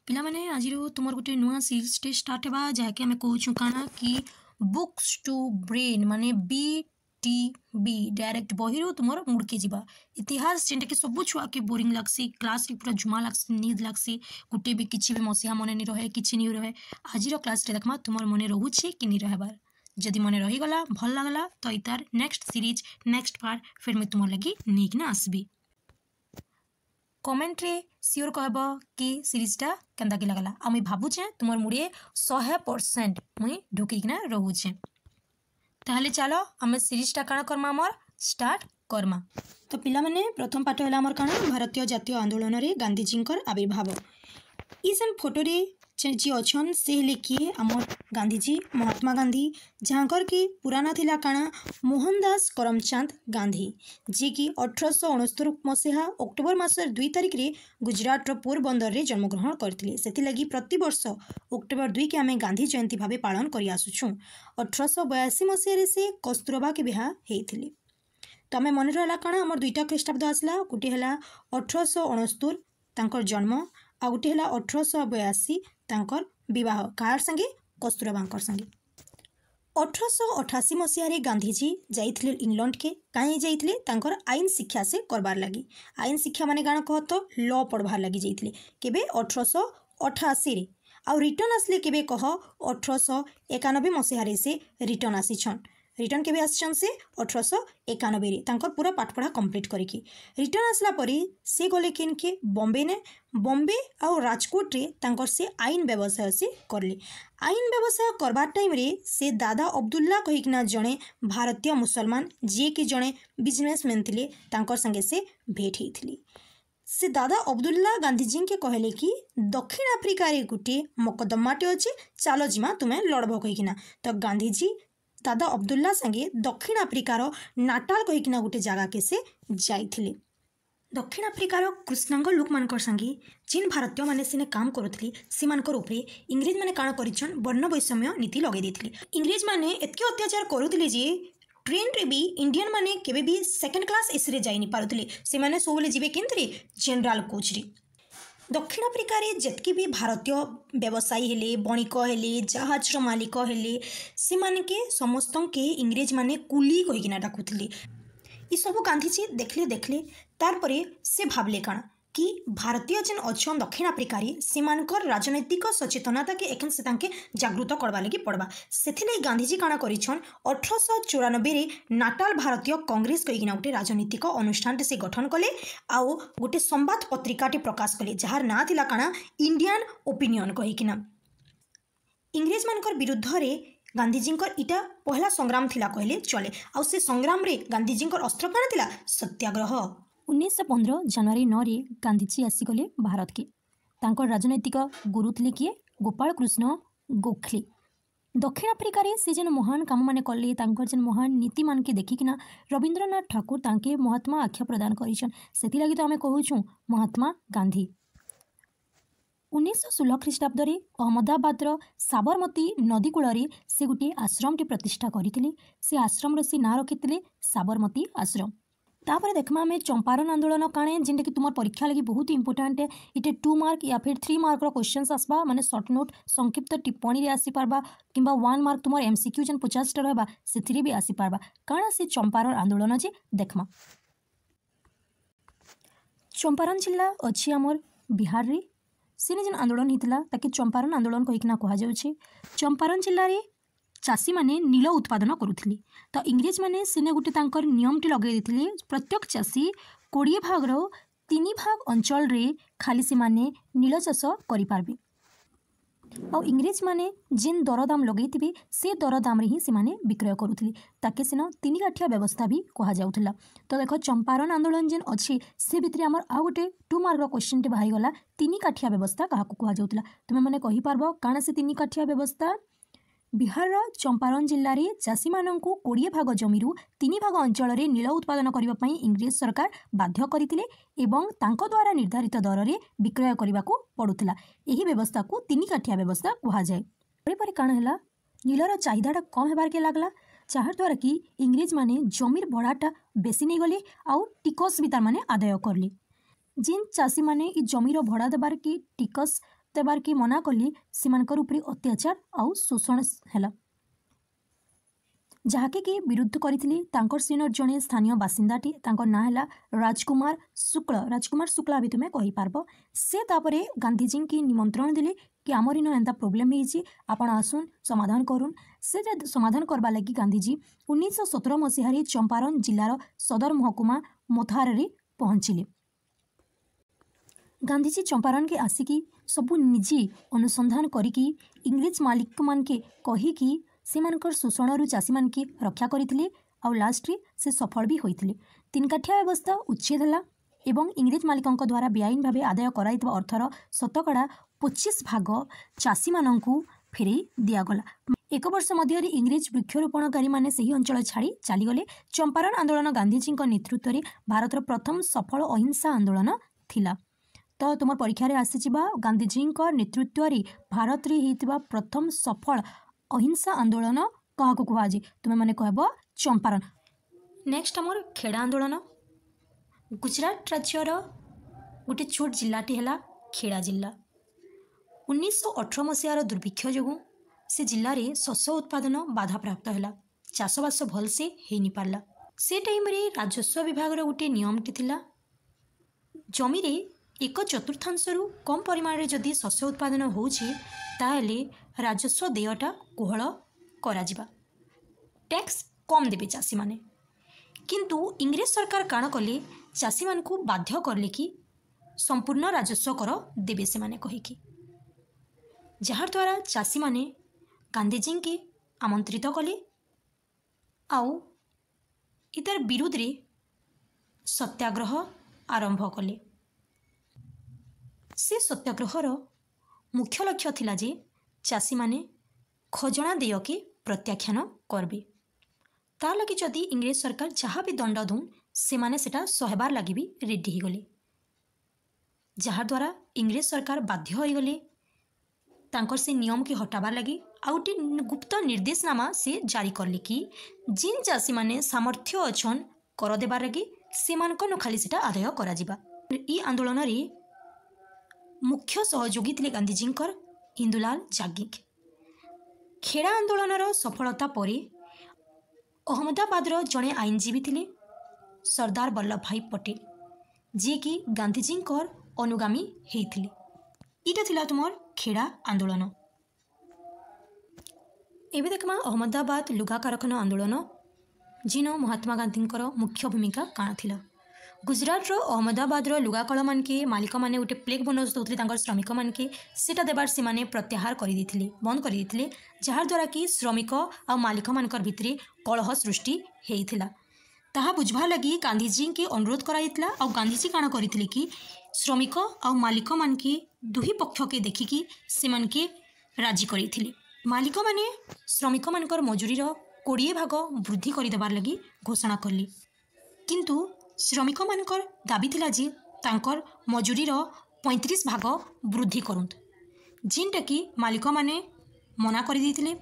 पिला माने आज तुम गोटे नुआ सीरीज टे स्टार्ट होगा जहाँकि आम कहूँ काना कि बुक्स टू ब्रेन माने BTB डायरेक्ट बही तुम मुड़के जा इतिहास जेनटा कि सब छुआ के बोरिंग लगसी क्लास पूरा झुमा लगसी नींद लगसी गोटे भी किसी भी मसीहा मन नहीं रहे कि नहीं रहे आज क्लास देखमा तुम मन रोचे कि नहीं रहबार जदि मन रहीगला भल लगला तो इतार नेक्स्ट सीरीज नेक्स्ट पार्ट फिर मुझे तुम लगी नहीं आसबी कमेंट रे सियोर कहब कि सीरीजटा केंदा कि लगला आ मुई भावुचे तुमर मुड़े 100% मुई ढुकिकना रोचे ताहले चलो आम सीरीजटा काण करमा आमर स्टार्ट करमा। तो पिला माने प्रथम पाठ है आमर काण भारतीय जातीय आंदोलन रे गांधीजींकर आविर्भाव इसन फोटो रे जी अच्छन से हेले किए आमर गांधीजी महात्मा गांधी जहाँकर कि पुराना थिला काना मोहनदास करमचंद गांधी जी की 1869 मसीहा अक्टोबर मास 2 तारिख रे गुजरात पोरबंदर रे जन्मग्रहण करथिले सेति लगी प्रति वर्ष अक्टोबर 2 के आमे गांधी जयंती भावे पालन करि आसुछु। 1882 मसीहा रे से कस्तूरबा के बिहा हेथिले। तो आमे मन रहला काना हमर दुईटा ख्रीष्टाब्द आसला गोटे हला 1869 तांकर जन्म आ गोटे हला 1882 तांकर विवाह कार संगे कस्तूरबांकर संगे। 1888 मसीह गांधीजी जाइथिले इंग्लैंड के कहीं जाइथिले तांकर आईन शिक्षा से करबार लगी आईन शिक्षा माने गाना कह तो लॉ पढ़बार लगी जाइथिले केबे 1888 रे आ रिटर्न आसले केबे कह 1891 मसीह से रिटर्न आसीछन रिटर्न केबे आछन से 1891 रे तांकर पूरा पाठपढ़ा कंप्लीट करिकी रिटर्न आसला परी से गले केन के बॉम्बे ने बॉम्बे और राजकोट रे तांकर से आईन व्यवसाय से करले आईन व्यवसाय करबार टाइम रे से दादा अब्दुल्ला कहिकना जणे भारतीय मुसलमान जे कि जणे बिजनेसमैन थिले तांकर संगे से भेट हेथिले से दादा अब्दुल्ला गांधीजी के कहले कि दक्षिण अफ्रिका रे गुटे मकदमाटे अच्छे चलो जिमा तुम्हें लड़ब कहिकना तो गांधीजी दादा अब्दुल्ला संगे दक्षिण अफ्रिकार नाटाल कहिकना गोटे जगह के से जाइथिले दक्षिण अफ्रिकार कृष्णांग लोक मानकर संगे जिन भारतीय माने सिने काम करुथली सीमानकर उपरे इंग्रेज माने काण करिछन वर्ण वैषम्य नीति लगे देथिले इंग्रेज माने एतके अत्याचार करुथले जे ट्रेन रे भी इंडियन माने केबे भी सेकंड क्लास एसी रे जाई नि पारुथले से माने सोबले जिबे केंद्रे जनरल कोच रे दक्षिण अफ्रिका रे जतकी भी भारतीय व्यवसायी हेले बणिक हेले जहाज मालिक हेले से माने के समस्त के इंग्रेज माने कुली कहिकिना डाकुथले ई सब गांधीजी देखले तार परे से भाबले काना कि भारतीय जेन अच्छन दक्षिण अफ्रिका रे सेमानकर राजनैतिक सचेतनता के एखन से तांके जागृत करबा लगी पड़बा सेथिले गांधीजी काना करिछन 1894 रे नाटाल भारतीय कांग्रेस कहिकिना गोटे राजनीतिक अनुष्ठान से गठन कले आउ गोटे संवाद पत्रिकाटे प्रकाश कले जहार ना थिला काना इंडियन ओपिनियन कहिकिना इंग्रेज मानकर विरुद्ध रे गांधीजींकर इटा पहला संग्राम थिला कहले चले आउ से संग्राम रे गांधीजींकर अस्त्र काना थिला सत्याग्रह 1915 जनवरी 9 रे गांधीजी आसीगले भारत के तांकर राजनैतिक गुरु थे किए गोपाल कृष्ण गोखले दक्षिण अफ्रिका रे से जेन महान काम माने कले तांकर जेन महान नीति मान के देखिकिना रविंद्रनाथ ठाकुर तांके महात्मा आख्या प्रदान करिछन सेति लागि तो आमे कहूछु महात्मा गांधी 1916 ख्रीष्टाब्द रे अहमदाबाद साबरमती नदी कूल से गोटे आश्रम प्रतिष्ठा करथिले से आश्रम से ना रखिथिले साबरमती आश्रम तापर देखमा आम चंपारण आंदोलन काणे जेनटा कि तुम परीक्षा लगी बहुत इंपोर्टाट है इटे 2 मार्क या फिर 3 मार्क क्वेश्चन आसबा माने शॉर्ट नोट संक्षिप्त टिप्पणी रे आसी पारबा किंबा 1 मार्क तुम MCQ जेन 50 टा रहबा सेथिरे भी आसी पारबा काଣା से चंपारण आंदोलन जे देखमा चंपारण जिला अछि हमर बिहार रे सेने जेन आंदोलन हितला ताके चंपारण आंदोलन कहिकना कहा जाउछि चंपारण जिल्ला रे चाषी माने नील उत्पादन करुथिले तो इंग्रेज माने सेने गोटे तांकर नियमटी लगे देथिले प्रत्येक चाषी 20 भाग 3 भाग अंचल रे खाली से माने नील चाष करि पारबे और इंग्रेज माने जिन दरदाम लगेथिबे से दरदाम रे ही से माने विक्रय करुथिले ताके सेना 3 काठिया व्यवस्था भी कहा जाउथला। तो देखो चंपारण आंदोलन जेन अछि से भितरे हमर आ गोटे 2 मार्क रो क्वेश्चन टे बाहि गला 3 काठिया व्यवस्था काहा को कहा जाउथला तुमे माने कहि पारबो काना से 3 काठिया व्यवस्था बिहार चंपारण जिल्ला रे चाषी माननकु 20 भाग जमीरु 3 भाग अंचल रे नील उत्पादन करिबा पई इंग्रेज सरकार बाध्य करितिले एवं तांको द्वारा निर्धारित दर रे विक्रय करिबाकू पडुथला एही व्यवस्था को 3 काठिया व्यवस्था कहा जाय परे काण हला नीलर चाहिदाटा कम हेबार के लागला जहार द्वारा कि इंग्रेज माने जमीर भड़ाटा बेसी नहीं गले आउ टिकस भी तार माने आदाय करले जिन चाषी माने इ जमीर भड़ा देबार कि टिकस देवार के मना कले सेमानकर उपरे अत्याचार आउ शोषण हैला जहाँके कि विरुद्ध करथिले तांकर सेनर जड़े स्थानीय बासिंदाटी तांकर ना हैला राजकुमार शुक्ला भी तुम्हें कहि पारबो से तापरे गांधीजी की निमंत्रण दिले कि आमर इन एंता प्रोब्लेम होइछि आपण आसुन समाधान करून् से समाधान करबा लगी गांधीजी 1917 मसीह चंपारण जिलार सदर महकुमा मोथारे पहुँचिले। गांधीजी चंपारण के आसिकी सबू निजे अनुसंधान करिकी इंग्रेज मालिक मान के कहिकी सेमानकर शोषण चाषी मान के रक्षा करथिले आउ लास्ट रे से सफल भी होइथिले। तीन काठिया व्यवस्था उच्छेद हला एवं इंग्रेज मालिकंक द्वारा बेआईन भावे आदाय कराइतबा अर्थर शतकड़ा 25 भाग चाषी मानंकु फेरे दियागला। एक वर्ष मध्य इंग्रेज वृक्षरोपणकारी माने सही अंचल छाड़ी चलीगले। चंपारण आंदोलन गांधीजी नेतृत्व में भारतर प्रथम सफल अहिंसा आंदोलन थिला। तो तुम परीक्षा रे आसीचिबा गांधीजी नेतृत्व में भारत रे हेतिबा प्रथम सफल अहिंसा आंदोलन क्या कहुए तुम्हें मैंने कहब चंपारण। नेक्स्ट आमर खेड़ा आंदोलन गुजरात राज्यर गोटे छोट जिलाटी है खेड़ा जिला। 1918 मसीहार दुर्भिक्ष जो से जिले में शस्य उत्पादन बाधा प्राप्त है चाषबास भलसे हो नहीं पार्ला। से टाइम रे राजस्व विभाग गोटे नियमटी थिला जमी रे 1/4 कम परिमाण रे जदि शस्य उत्पादन होउछि ताहेले राजस्व देयटा कोहल कराजिबा टैक्स कम देबे चाषी माने। किंतु इंग्रेज सरकार काण कले चाषी मानकु बाध्य करले कि संपूर्ण राजस्व कर देबे से माने कहिकी जहार द्वारा चाषी माने गांधीजी के आमंत्रित कले आउ इतर विरोध रे सत्याग्रह आरंभ कले। से सत्याग्रहर मुख्य लक्ष्य थिला जे चाषी माने खजना देय के प्रत्याख्यान करबे ता लगी जदि इंग्रेज सरकार जहाँ भी दंड दून से माने सेटा सहबार लगी भी रेडी ही गले जहाँ द्वारा इंग्रेज सरकार बाध्य हो गले तांकर से नियम के हटाबार लगी आउटे गुप्त निर्देशनामा से जारी करले कि जिन चाषी माने सामर्थ्य अछन कर देबार लगी सेमानक न खाली सेटा आदाय करा जिबा। ई आंदोलन रे मुख्य सहयोगी थे गांधीजी इंदुलाल जागिक। खेड़ा आंदोलन सफलता परे अहमदाबाद जड़े आईनजीवी थे सरदार वल्लभ भाई पटेल जी कि गांधीजी अनुगामी होते। इटा थिला तुमर खेड़ा आंदोलन। एबे देखमा अहमदाबाद लुगा कारखाना आंदोलन जिन महात्मा गांधी मुख्य भूमिका काण थिला। गुजरात अहमदाबाद लुगा कल मान के मालिक मैंने गोटे प्लेग बोनस दौते श्रमिक मान के सेटा देवार से माने प्रत्याहार कर बंद कर जहार द्वारा कि श्रमिक आ मालिक मान भितर कलह सृष्टि होता ताहा बुझवा लगी गांधीजी के अनुरोध कराइतला। आ गांधीजी काण करथिले कि श्रमिक आ मालिक मान के दुही पक्ष के देखिकी से मान के राजी करथिले। मालिक माने श्रमिक मानकर मजूरीर 20 भाग वृद्धि करदेबार लगी घोषणा कले किंतु श्रमिक मानकर दाबी थिला जे तांकर मजूरीर 35 भाग वृद्धि करूंत जिनटा कि मालिक माने मना कर देथिले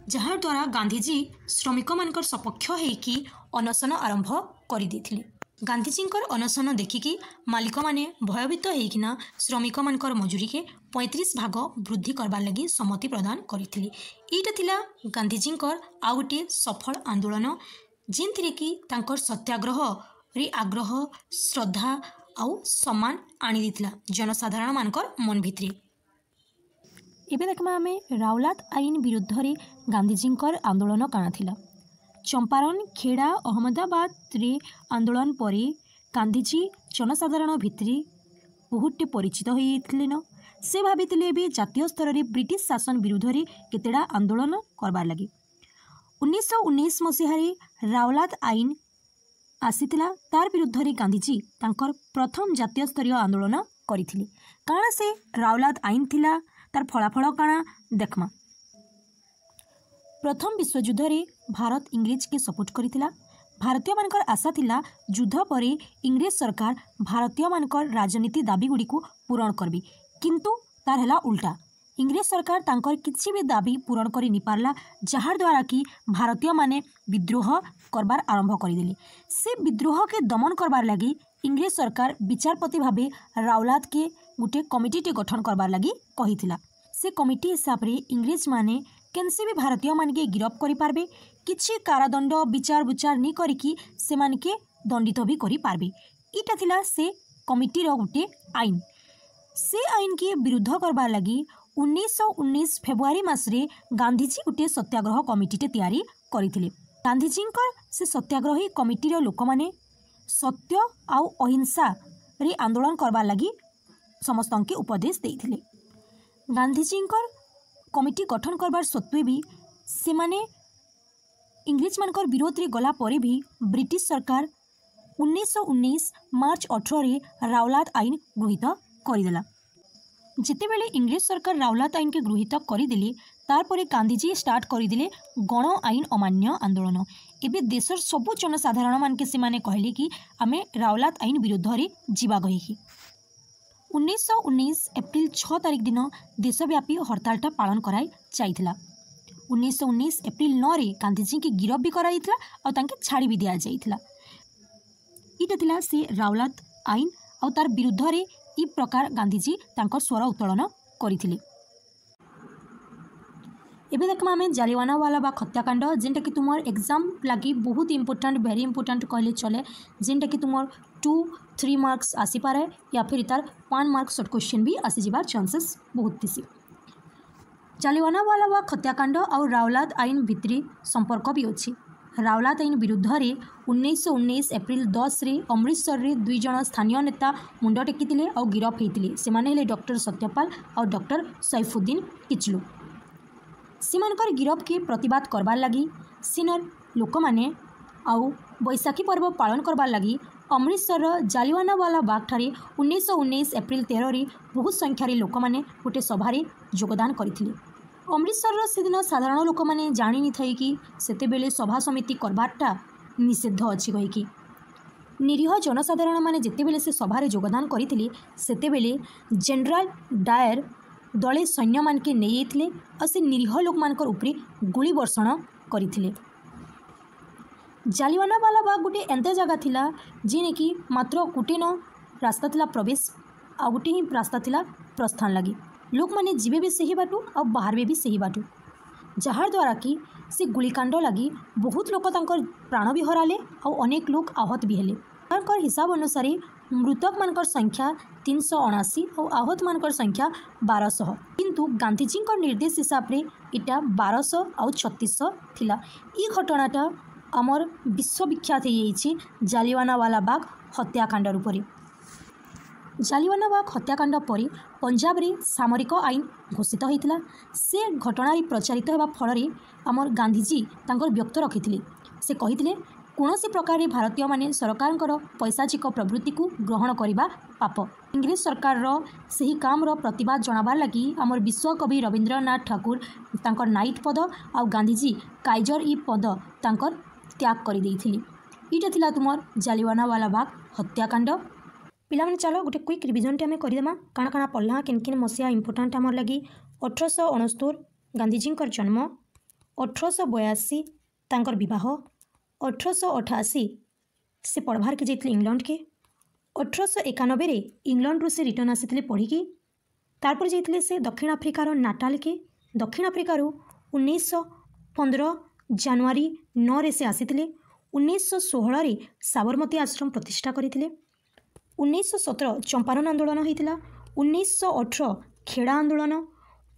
जहार द्वारा गांधीजी श्रमिक मानकर सपक्ष होइकी अनशन आरंभ कर देथिले। गांधीजींकर अनशन देखिकी मालिक माने भयभीत होइकिना श्रमिक मानकर मजूरी के 35 भाग वृद्धि करबार लगी सम्मति प्रदान करथिले। एटा थिला गांधीजींकर आ गोटे सफल आंदोलन जिनथिरे कि तांकर सत्याग्रह रे आग्रह श्रद्धा आउ सम्मान आनी देथिला जनसाधारण मानकर मन भितरे। एबे देखमा आमे रावलात आईन विरुद्ध रे गांधीजींकर आंदोलन काना थिला। चंपारण खेड़ा अहमदाबाद रे आंदोलन परे गांधीजी जनसाधारण भितरे बहुते परिचित होइथिले न से भाबिथिले बे जातीय स्तर रे ब्रिटिश शासन विरुद्ध रे केतेडा आंदोलन करबार लगी। 1919 मसीह रावलात आईन आसीथिला तार विरुद्ध रे गांधीजी तांकर प्रथम जातीय स्तरीय आंदोलन करथिले। काना से रावलात आईन थिला तार फलाफल काना देखमा। प्रथम विश्वयुद्ध रे भारत इंग्रेज के सपोर्ट करिथिला। भारतीय मानकर आशा थिला युद्ध परे इंग्रेज सरकार भारतीय मानकर राजनीति दाबी गुड़ी को पूरण करबी किंतु तार हला उल्टा इंग्रेज सरकार तांकर किसी भी दाबी पूरण करि नि पारला जहार द्वारा कि भारतीय माने विद्रोह करबार आरंभ करदेले। से विद्रोह के दमन करबार लगी इंग्रेज सरकार विचारपति भावे रावलात के गोटे कमिटी गठन करबार लगी कहिथिला। से कमिटी हिसाब रे इंग्रेज माने केनसी भी भारतीय मान के गिरफ्त करि पारबे, किछि कारादंड विचार विचार नि करिकी से मान के दंडित भी करि पारबे। इटा थिला से कमिटी रो गोटे आईन। से आईन के विरुद्ध करबार लगी 1919 फेब्रुआरी मासरे गांधीजी गोटे सत्याग्रह कमिटी तैयारी करथिले। गांधीजी से सत्याग्रही कमिटी रो लोक माने सत्य आउ अहिंसा रे आंदोलन करबार लगी समस्त के उपदेश देथिले। गांधीजी कमिटी गठन करबार सत्वे भी से माने इंग्रेज मानकर विरोध रे गला परे भी ब्रिटिश सरकार 1919 मार्च 18 रे रावलात आईन गृहीत करदेला। जितेबेले इंग्रेज सरकार रावलात आईन के गृहीत करदेले तारपरे गांधीजी स्टार्ट करदेले गण आईन अमान्य आंदोलन। एबे देशर सबु जनसाधारण मान के से माने कहले कि आमे रावलात आईन विरुद्ध रे जीवा गही। 1919 एप्रिल 6 तारिख दिन देशव्यापी हड़तालटा पालन कराई जाइथिला। 1919 एप्रिल 9 रे गांधीजी की गिरफ्त भी कराइथिला और तांके छाड़ी भी दिया जाइथिला। इटा थिला से रावलात आईन और तार विरुद्ध रे ई प्रकार गांधीजी तांकर स्वर उत्तोलन करथिले। एबे देखमा आमे जालियानवाला बाग हत्याकांड जेनटा कि तुमर एग्जाम लगी बहुत इंपोर्टेंट वेरी इंपोर्टेंट कहले चले, जेनटा कि तुमर 2-3 मार्क्स आसी पारे या फिर तार 1 मार्क शॉर्ट क्वेश्चन भी आसी जिबार चांसेस बहुत थिसी। जालियानवाला बाग हत्याकांड और रावलात आईन भितरी संपर्क भी अच्छी। रावलात आईन विरुद्ध रे 1919 एप्रिल 10 रे अमृतसर रे 2 जन स्थानीय नेता मुंड टेकिथिले और गिरफ्त होइथिले। सेमाने हेले डॉक्टर सत्यपाल और डॉक्टर सैफुद्दीन किचलू। सेमानकर गिरफ्त के प्रतिवाद करबार लगी सिनर लोक माने आउ बैसाखी पर्व पालन करबार लगी अमृतसर जालियानवाला बाग ठारे 1919 एप्रिल 13 रे बहुत संख्यार लोक माने गोटे सभारे योगदान करथिले। अमृतसर से दिन साधारण लोक माने जानी नि थई कि सेतेबेले सभा समिति करबारटा निषिद्ध अछि कहिकी। निरीह जनसाधारण माने जेतेबेले से सभारे योगदान करथिले सेतेबेले जनरल डायर दले सैन्य मान के नहीं जाइथिले और से निरीह लोक मानकर उपरे गोली वर्षण करथिले। जालियानवाला बाग गोटे एंते जगह थिला जेने कि मात्र गोटे न रास्ता थिला प्रवेश आ गोटे ही रास्ता थिला प्रस्थान लगी। लोक माने जीवे भी सही बाटू और बाहर भी सही बाटू, जहार द्वारा कि से गोलीकांड लगी बहुत लोक तांकर प्राण भी हराले और अनेक लोग आहत भी हेले। तांकर हिसाब अनुसार मृतक मानकर संख्या 379 और आहत मानकर संख्या 1200, किंतु गांधीजी निर्देश हिसाब रे इटा 1200 और 3600 थिला। ई घटनाटा आमर विश्वविख्यात हो जालियानवाला बाग हत्याकांड रूपरे। जालियानवाला बाग हत्याकांड पर पंजाब रे सामरिक आईन घोषित होइतिला। से घटना प्रचारित होगा फल आमर गांधीजी तांकर व्यक्त रखिथिले। से कहिथिले कौनसी प्रकार भारतीय माने सरकार पैसाचिक प्रवृत्ति को ग्रहण करने पाप। इंग्रेज सरकार सही काम प्रतिवाद जनाबार लगी आमर विश्वकवि रवींद्रनाथ ठाकुर तांकर नाइट पद आ गांधीजी काइजर ई पद तांकर त्याग कर देइथिले। इटा थिला तुमर जालियानवाला बाग हत्याकांड। पिलाମାନେ चलो गोटे क्विक रिविजनटे आम करदेमा काଣା काଣା पढ़ला किन किन मसीहा इंपोर्टाट आमर लगी। 1869 गांधीजी जन्म, 1882 तांकर विवाह, 1888 से पढ़वार के जाइए इंग्लैंड के, 1891 इंग्लैंड रू से रिटर्न आसी पढ़ी तारपर जाइए से दक्षिण आफ्रिकार नाटाल के। दक्षिण आफ्रिकार 1915 जनवरी 9 से आसी 1916 साबरमती आश्रम प्रतिष्ठा करते। 1917 चंपारण आंदोलन होता। 1918 खेड़ा आंदोलन,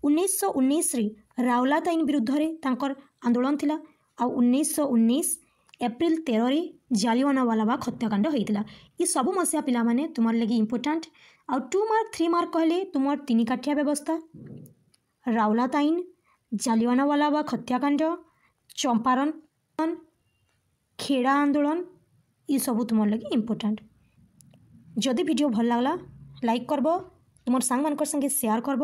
1919 रावलात आईन विरुद्ध रे तांकर आंदोलन थिला। आ 1919 एप्रिल 13 जालियानवाला बाग हत्याकांड होता। ये सब मसीहा पिला माने तुमर लगी इंपोर्टाट। आ 2 मार्क 3 मार्क कहले तुमर 3 काठिया व्यवस्था, रावलात आईन, जालियानवाला बाग हत्याकांड, चंपारण, खेड़ा आंदोलन, ये सब तुमर लगी इंपोर्टाट। जदि वीडियो भल लगला लाइक करब, तुम सांग मान संगे शेयर करब।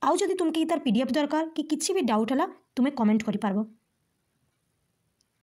आउ जदि तुमके तार पीडीएफ दरकार कि किसी भी डाउट है तुम्हें कमेंट कर पारबो।